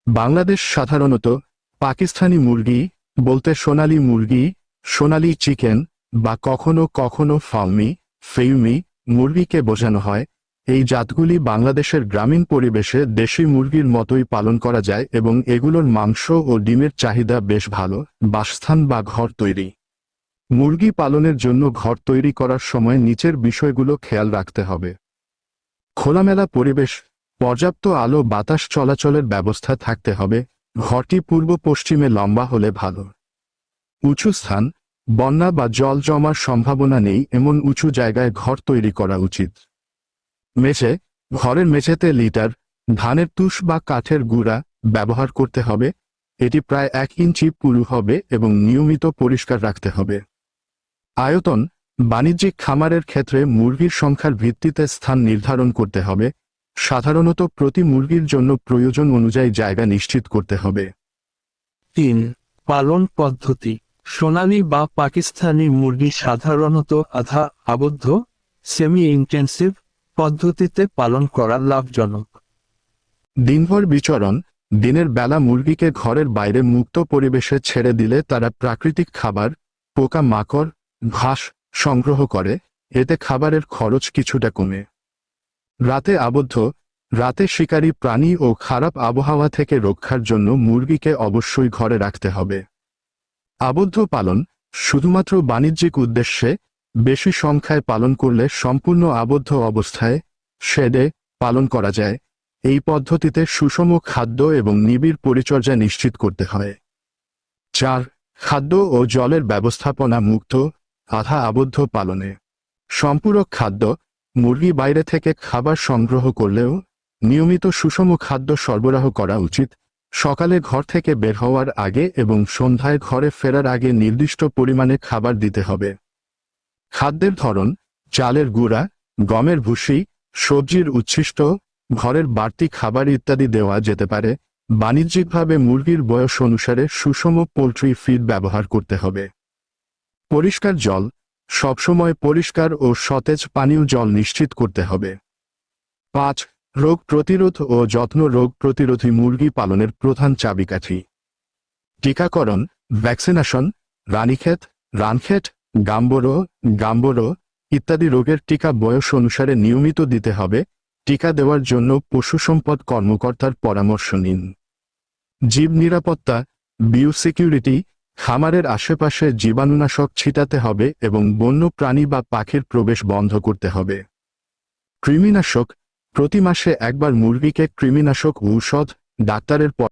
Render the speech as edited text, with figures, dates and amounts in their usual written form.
বাংলাদেশ সাধারণত পাকিস্তানি মুরগি বলতে সোনালী মুরগি, সোনালী চিকেন বা কখনো কখনো ফেউমি মুরগিকে বোঝানো হয়। এই জাতগুলি বাংলাদেশের গ্রামীণ পরিবেশে দেশি মুরগির মতোই পালন করা যায় এবং এগুলোর মাংস ও ডিমের চাহিদা বেশ ভালো। বাসস্থান বা ঘর তৈরি। মুরগি পালনের জন্য ঘর তৈরি করার সময় নিচের বিষয়গুলো খেয়াল রাখতে হবে। খোলামেলা পরিবেশ, পর্যাপ্ত আলো বাতাস চলাচলের ব্যবস্থা থাকতে হবে। ঘরটি পূর্ব পশ্চিমে লম্বা হলে ভালো। উঁচু স্থান, বন্যা বা জল জমার সম্ভাবনা নেই এমন উঁচু জায়গায় ঘর তৈরি করা উচিত। মেঝে, ঘরের মেঝেতে লিটার, ধানের তুষ বা কাঠের গুঁড়া ব্যবহার করতে হবে। এটি প্রায় 1 ইঞ্চি পুরু হবে এবং নিয়মিত পরিষ্কার রাখতে হবে। আয়তন, বাণিজ্যিক খামারের ক্ষেত্রে মুরগির সংখ্যার ভিত্তিতে স্থান নির্ধারণ করতে হবে। সাধারণত প্রতি মুরগির জন্য প্রয়োজন অনুযায়ী জায়গা নিশ্চিত করতে হবে। 3. পালন পদ্ধতি। সোনালী বা পাকিস্তানি মুরগি সাধারণত আধা আবদ্ধ সেমি ইন্টেন্সিভ পদ্ধতিতে পালন করা লাভজনক। দিনভর বিচরণ, দিনের বেলা মুরগিকে ঘরের বাইরে মুক্ত পরিবেশে ছেড়ে দিলে তারা প্রাকৃতিক খাবার, পোকা মাকড়, ঘাস সংগ্রহ করে। এতে খাবারের খরচ কিছুটা কমে। রাতে আবদ্ধ, রাতে শিকারী প্রাণী ও খারাপ আবহাওয়া থেকে রক্ষার জন্য মুরগিকে অবশ্যই ঘরে রাখতে হবে। আবদ্ধ পালন, শুধুমাত্র বাণিজ্যিক উদ্দেশ্যে বেশি সংখ্যায় পালন করলে সম্পূর্ণ আবদ্ধ অবস্থায় শেডে পালন করা যায়। এই পদ্ধতিতে সুষম খাদ্য এবং নিবিড় পরিচর্যা নিশ্চিত করতে হয়। 4. খাদ্য ও জলের ব্যবস্থাপনা মুক্ত আধা আবদ্ধ পালনে। সম্পূরক খাদ্য, মুরগি বাইরে থেকে খাবার সংগ্রহ করলেও নিয়মিত সুষম খাদ্য সরবরাহ করা উচিত। সকালে ঘর থেকে বের হওয়ার আগে এবং সন্ধ্যায় ঘরে ফেরার আগে নির্দিষ্ট পরিমাণে খাবার দিতে হবে। খাদ্যের ধরন, চালের গুঁড়া, গমের ভুসি, সবজির উচ্ছিষ্ট, ঘরের বাড়তি খাবার ইত্যাদি দেওয়া যেতে পারে। বাণিজ্যিকভাবে মুরগির বয়স অনুসারে সুষম পোল্ট্রি ফিড ব্যবহার করতে হবে। পরিষ্কার জল, সবসময় পরিষ্কার ও সতেজ পানীয় জল নিশ্চিত করতে হবে। 5. রোগ প্রতিরোধ ও যত্ন। রোগ প্রতিরোধী মুরগি পালনের প্রধান চাবিকাঠি। টিকাকরণ, ভ্যাকসিনেশন, রানীক্ষেত, গাম্বরো ইত্যাদি রোগের টিকা বয়স অনুসারে নিয়মিত দিতে হবে। টিকা দেওয়ার জন্য পশু সম্পদ কর্মকর্তার পরামর্শ নিন। জীব নিরাপত্তা, বিওসিকিউরিটি, খামারের আশেপাশে জীবাণুনাশক ছিটাতে হবে এবং বন্য প্রাণী বা পাখির প্রবেশ বন্ধ করতে হবে। কৃমিনাশক, প্রতি মাসে একবার মুরগিকে কৃমিনাশক ঔষধ ডাক্তারের